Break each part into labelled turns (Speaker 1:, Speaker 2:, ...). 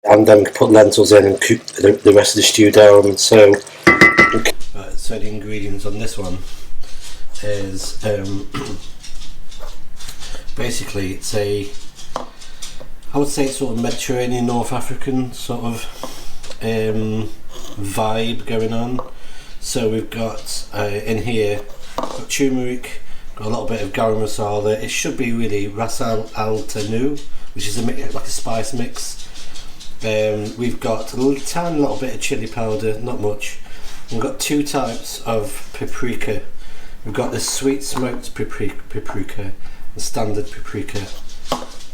Speaker 1: and then we put lentils in and cook the rest of the stew down. So, right, so the ingredients on this one is basically it's I would say sort of Mediterranean, North African sort of vibe going on. So we've got in here, got turmeric, got a little bit of garam masala. It should be really ras al tanu, which is like a spice mix. We've got a tiny little bit of chili powder, not much. We've got 2 types of paprika. We've got the sweet smoked paprika and standard paprika.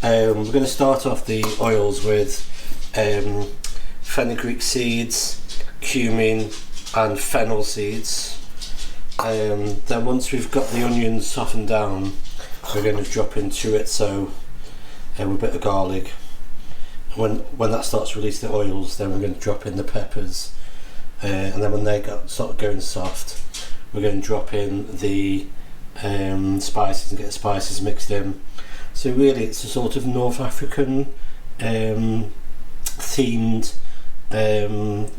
Speaker 1: We're going to start off the oils with fenugreek seeds, cumin and fennel seeds. Then once we've got the onions softened down, we're going to drop in chorizo with a bit of garlic. When that starts to release the oils, then we're going to drop in the peppers, and then when they start going soft, we're going to drop in the spices and get the spices mixed in. So really it's a sort of North African themed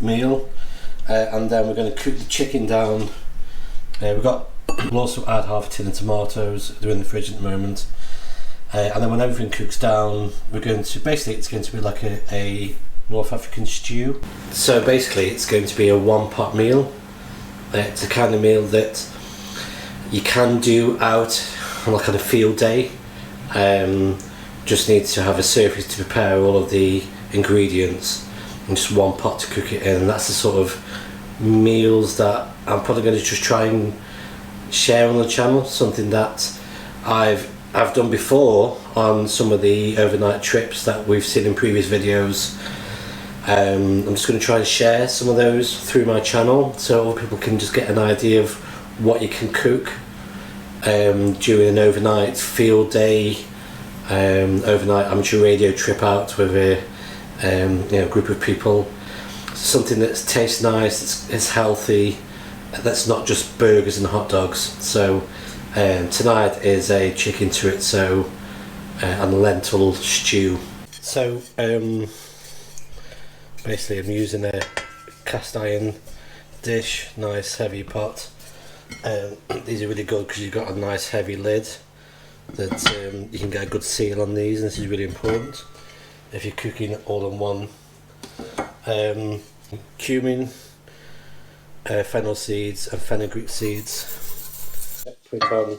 Speaker 1: meal, and then we're going to cook the chicken down. We'll also add half a tin of tomatoes. They're in the fridge at the moment. And then when everything cooks down, we're going to, basically it's going to be like a North African stew. So basically it's going to be a one pot meal. It's a kind of meal that you can do out on like on a field day. Just need to have a surface to prepare all of the ingredients and just one pot to cook it in. And that's the sort of meals that I'm probably going to just try and share on the channel. Something that I've done before on some of the overnight trips that we've seen in previous videos. I'm just going to try and share some of those through my channel so other people can just get an idea of what you can cook during an overnight field day, overnight amateur radio trip out with a group of people. Something that tastes nice, it's healthy, that's not just burgers and hot dogs. So tonight is a chicken chorizo and lentil stew. So basically I'm using a cast iron dish, nice heavy pot. These are really good because you've got a nice heavy lid that you can get a good seal on these, and this is really important if you're cooking all in one. Cumin, fennel seeds and fenugreek seeds. Put on.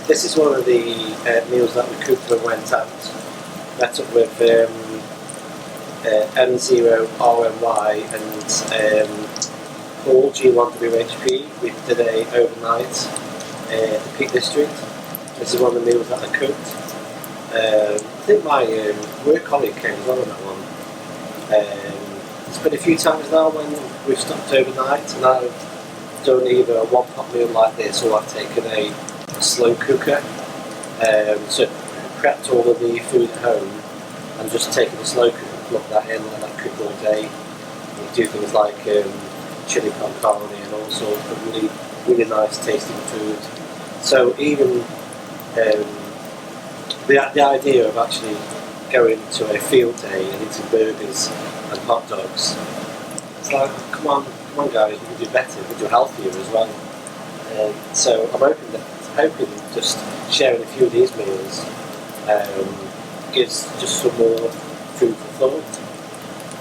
Speaker 1: This is one of the meals that we cooked when we went out. Met up with M0RMY and all G1WHP. We did a overnight at the Peak District. This is one of the meals that I cooked. I think my work colleague came as well on that one. It's been a few times now when we've stopped overnight, and I've done either a one pot meal like this or I've taken a slow cooker. So prepped all of the food at home and just taken a slow cooker, plug that in, and that cook all day. You do things like chili con carne and all sorts of really, really nice tasting food. So even the idea of actually going to a field day and eating burgers and hot dogs, it's like, come on guys, we can do better, we can do healthier as well. So I'm hoping just sharing a few of these meals gives just some more food for thought.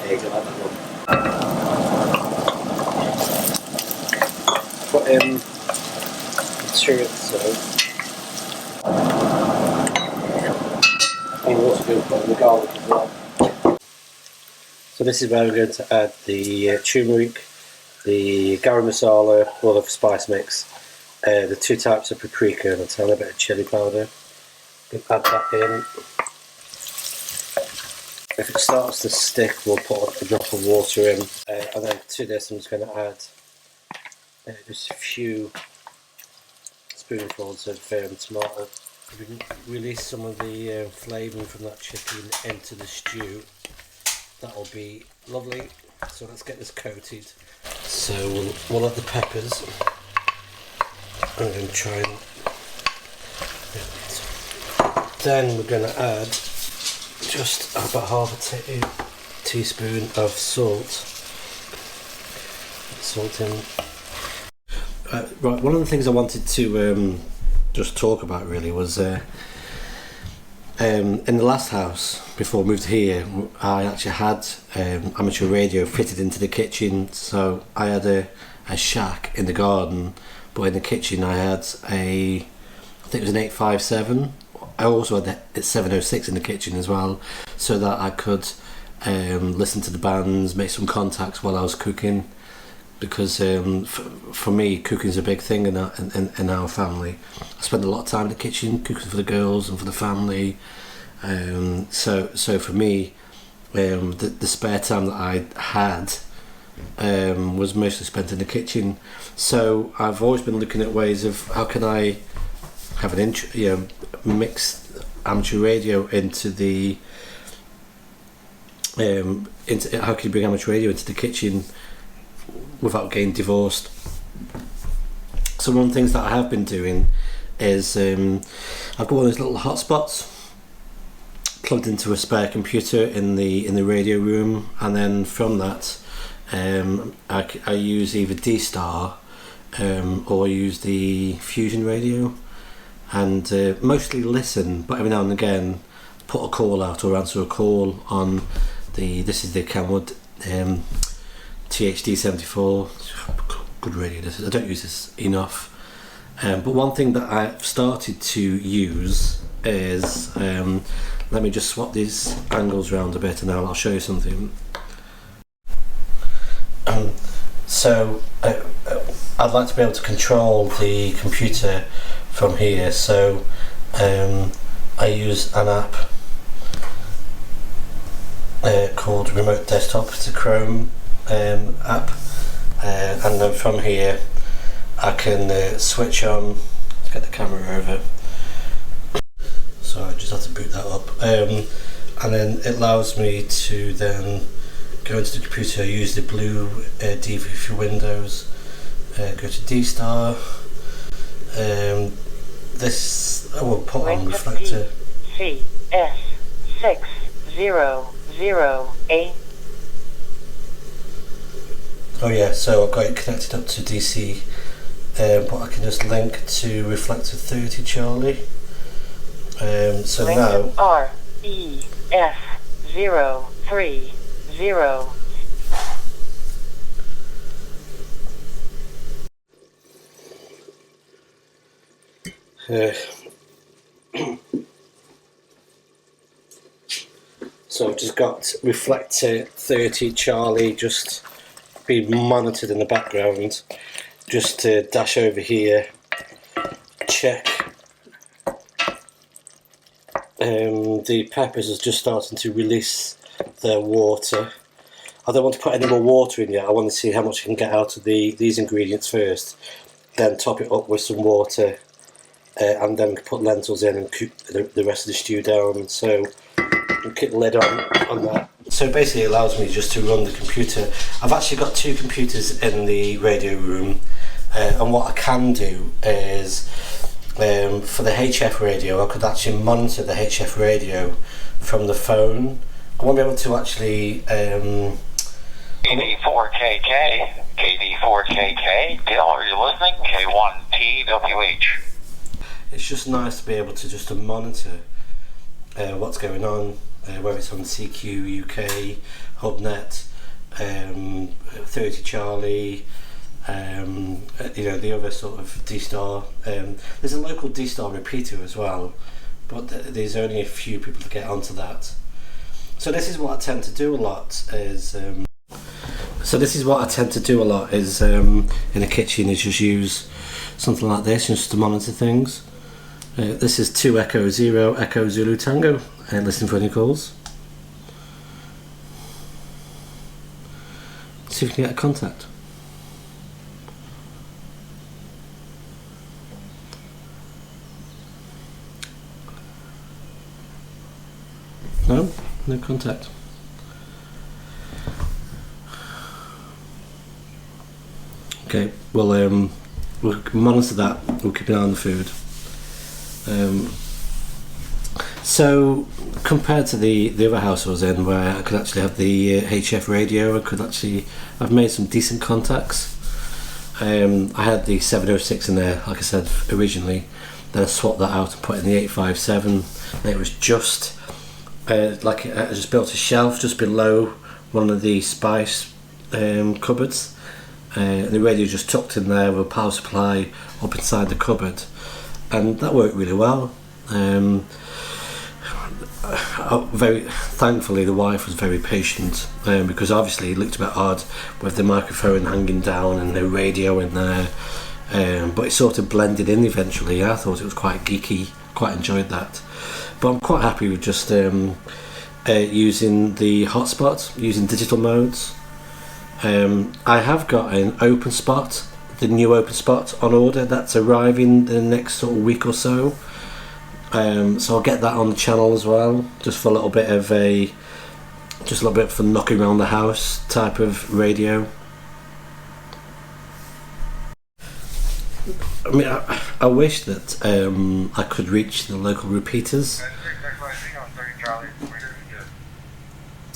Speaker 1: There you go, like that one. Put in the chorizo. And we're also going to put in the garlic as well. So this is where we're going to add the turmeric, the garam masala, all of the spice mix, the 2 types of paprika and a tiny bit of chili powder. We can add that in. If it starts to stick, we'll put a drop of water in, and then to this I'm just going to add just a few spoonfuls of tomato. We can release some of the flavouring from that chicken into the stew. That'll be lovely. So let's get this coated. So we'll add the peppers. I'm going to try and then we're going to add just about half a teaspoon of salt. Salt in. Right, one of the things I wanted to just talk about really was in the last house before I moved here, I actually had amateur radio fitted into the kitchen. So I had a shack in the garden, but in the kitchen I had I think it was an 857. I also had a 706 in the kitchen as well, so that I could listen to the bands, make some contacts while I was cooking. Because for me, cooking is a big thing in our family. I spend a lot of time in the kitchen cooking for the girls and for the family. So for me, the spare time that I had was mostly spent in the kitchen. So I've always been looking at ways of how can I have mix amateur radio into the how can you bring amateur radio into the kitchen without getting divorced. So one of the things that I have been doing is I've got one of those little hotspots plugged into a spare computer in the radio room, and then from that I use either Dstar or use the Fusion radio, and mostly listen, but every now and again put a call out or answer a call on this is the Kenwood TH-D74. Good radio this is. I don't use this enough, but one thing that I've started to use is let me just swap these angles around a bit and I'll show you something. So I'd like to be able to control the computer from here, so I use an app called Remote Desktop. It's a Chrome app, and then from here I can switch on. Let's get the camera over. So I just have to boot that up, and then it allows me to then go into the computer, use the blue DV for Windows, go to Dstar. This I will put on reflector. CS6008. Oh yeah, so I've got it connected up to DC, but I can just link to reflector 30 Charlie. So link now REF030. So I've just got reflector 30 Charlie just being monitored in the background. Just to dash over here, check the peppers is just starting to release their water. I don't want to put any more water in yet. I want to see how much I can get out of these ingredients first, then top it up with some water, and then we can put lentils in and cook the rest of the stew down. So we'll keep the lid on that. So basically it allows me just to run the computer. I've actually got two computers in the radio room, and what I can do is for the HF radio I could actually monitor the HF radio from the phone. I won't be able to actually
Speaker 2: KD4KK, KD4KK, are you listening? K1TWH.
Speaker 1: It's just nice to be able to just monitor what's going on, whether it's on CQ UK, HubNet, 30 Charlie, the other sort of Dstar. There's a local Dstar repeater as well, but there's only a few people to get onto that. So this is what I tend to do a lot is in the kitchen is just use something like this just to monitor things. This is 2 Echo 0 Echo Zulu Tango, and listen for any calls. See if we can get a contact. No? No contact. Okay, well we'll monitor that, we'll keep an eye on the food. So compared to the other house I was in, where I could actually have the HF radio, I've made some decent contacts. I had the 706 in there, like I said originally. Then I swapped that out and put in the 857, and it was just I just built a shelf just below one of the spice cupboards, and the radio just tucked in there with a power supply up inside the cupboard, and that worked really well. Very thankfully, the wife was very patient, because obviously it looked a bit odd with the microphone hanging down and no radio in there, but it sort of blended in eventually. I thought it was quite geeky, quite enjoyed that, but I'm quite happy with just using the hotspot, using digital modes. I have got an open spot, the new open spot on order that's arriving in the next sort of week or so. So I'll get that on the channel as well, just for a little bit for knocking around the house type of radio. I mean, I wish that I could reach the local repeaters.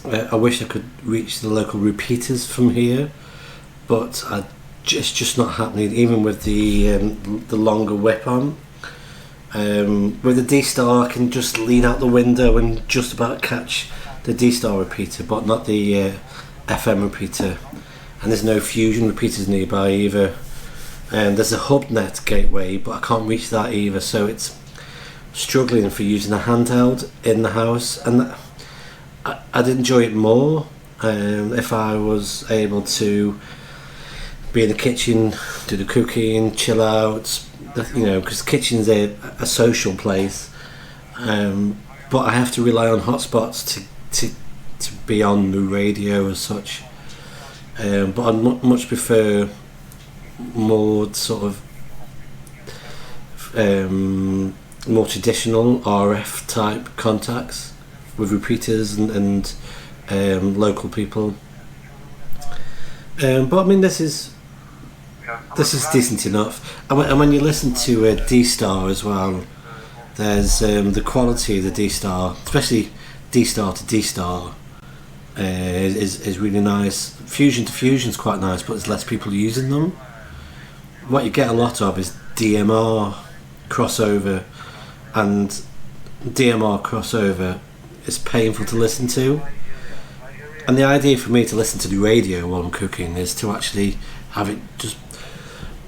Speaker 1: I wish I could reach the local repeaters from here, but it's just not happening. Even with the longer whip on. With the Dstar, I can just lean out the window and just about catch the Dstar repeater, but not the FM repeater. And there's no fusion repeaters nearby either. There's a HubNet gateway, but I can't reach that either, so it's struggling for using a handheld in the house. And I'd enjoy it more if I was able to be in the kitchen, do the cooking, chill out. Because the kitchen's a social place, but I have to rely on hotspots to be on the radio as such. But I much prefer more sort of more traditional RF type contacts with repeaters and local people. But I mean, this is decent enough. And when you listen to a Dstar as well, there's the quality of the Dstar, especially Dstar to Dstar, is really nice. Fusion to fusion's quite nice, but there's less people using them. What you get a lot of is DMR crossover, and DMR crossover is painful to listen to. And the idea for me to listen to the radio while I'm cooking is to actually have it just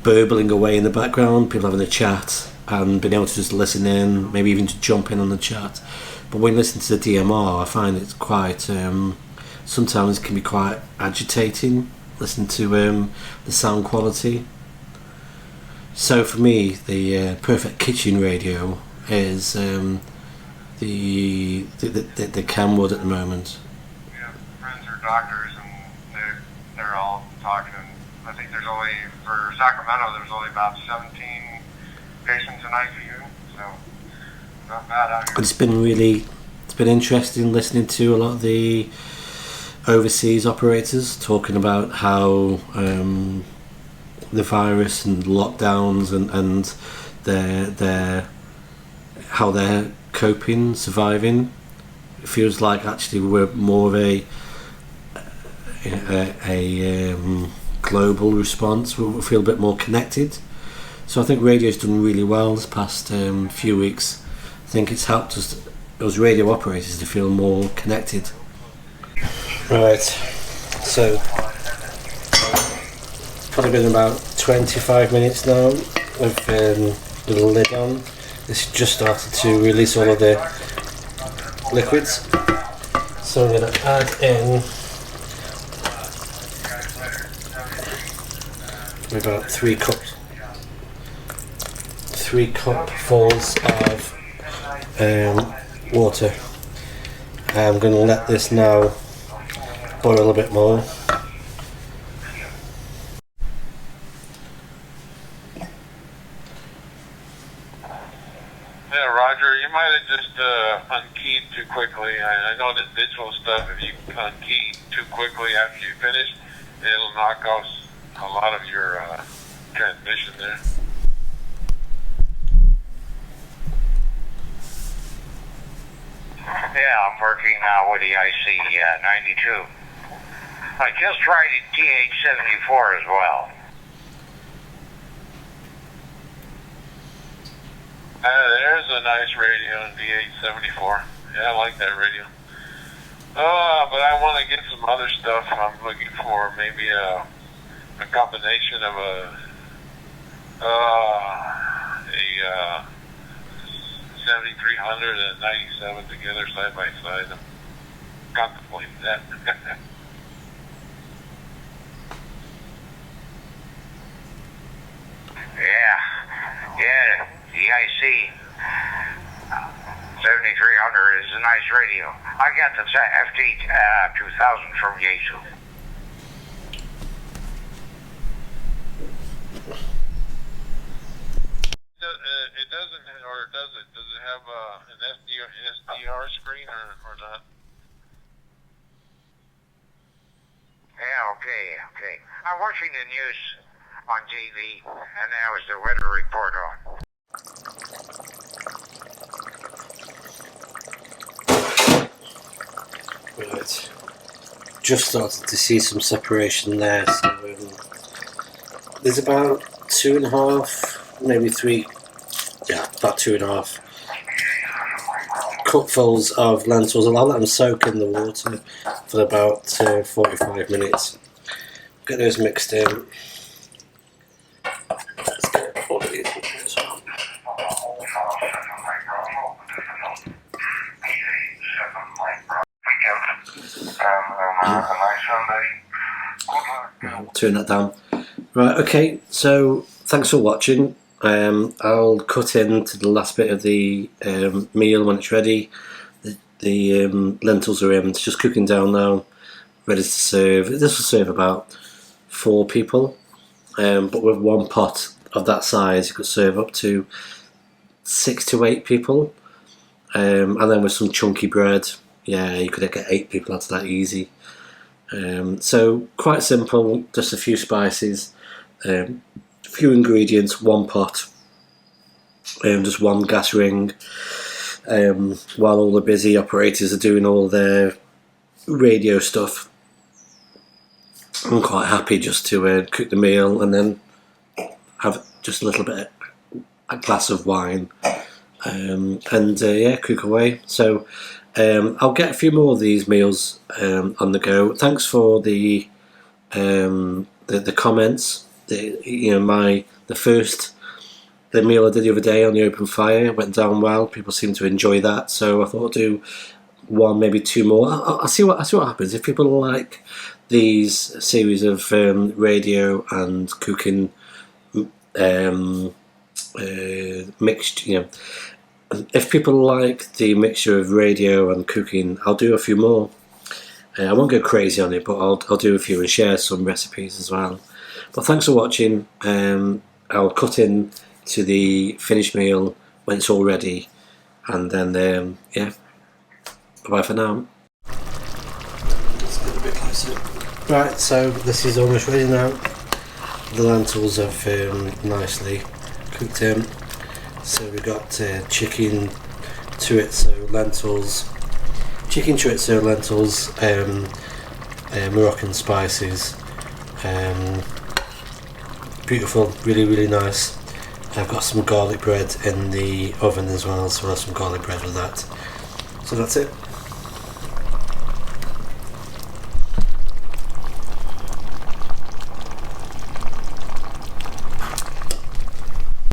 Speaker 1: burbling away in the background, people having a chat, and being able to just listen in, maybe even to jump in on the chat. But when you listen to the DMR, I find it's quite, sometimes it can be quite agitating, listening to the sound quality. So for me, the perfect kitchen radio is the Kenwood at the moment.
Speaker 3: Yeah, friends are doctors, and they're all talking. I think there's only, for Sacramento, there's only about 17 patients in ICU, so not bad out here.
Speaker 1: It's been interesting listening to a lot of the overseas operators talking about how the virus and lockdowns and how they're coping, surviving. It feels like actually we're more of a global response. We feel a bit more connected. So I think radio's done really well this past few weeks. I think it's helped us as radio operators to feel more connected. Right, so probably been about 25 minutes now with the lid on. This just started to release all of the liquids. So I'm going to add in about 3 cupfuls of water. I'm going to let this now boil a bit more.
Speaker 3: Yeah, Roger, you might have just unkeyed too quickly. I know the digital stuff, if you unkey too quickly after you finish, it'll knock off a lot of your transmission there.
Speaker 2: I'm working with the IC92. I just tried the TH-74 as well.
Speaker 4: There's a nice radio in TH-74. Yeah, I like that radio. But I want to get some other stuff. I'm looking for maybe a combination of a 7300 and 97 together side by side. I'm contemplating that.
Speaker 2: Yeah, the IC 7300 is a nice radio. I got the FT3D from Yaesu.
Speaker 4: It doesn't, or does it? Does it have an SDR screen or not?
Speaker 2: Yeah, okay. I'm watching the news on TV, and now is the weather report on.
Speaker 1: Right. Just started to see some separation there. So there's about 2.5, maybe 3. Yeah, about 2.5 cupfuls of lentils. I'll let them soak in the water for about 45 minutes. Get those mixed in. Let's get all of these in as well. I'll turn that down. Right, okay, so thanks for watching. I'll cut into the last bit of the meal when it's ready. The lentils are in, it's just cooking down now, ready to serve. This will serve about 4 people, but with one pot of that size you could serve up to 6 to 8 people, and then with some chunky bread, yeah, you could get 8 people out of that easy. So quite simple, just a few spices, few ingredients, one pot, just one gas ring, while all the busy operators are doing all their radio stuff. I'm quite happy just to cook the meal and then have just a little bit, a glass of wine, and yeah, cook away. So I'll get a few more of these meals on the go. Thanks for the comments. The meal I did the other day on the open fire went down well. People seem to enjoy that, so I thought I'd do 1, maybe 2 more. I'll see what happens. If people like these series of radio and cooking mixed, if people like the mixture of radio and cooking, I'll do a few more. I won't go crazy on it, but I'll do a few and share some recipes as well. But thanks for watching. I'll cut in to the finished meal when it's all ready, and then yeah, bye for now. Let's get a bit closer. Right, so this is almost ready now. The lentils have nicely cooked in. So we've got chicken chorizo lentils, Moroccan spices. Beautiful, really nice. I've got some garlic bread in the oven as well, so I'll have some garlic bread with that. So that's it.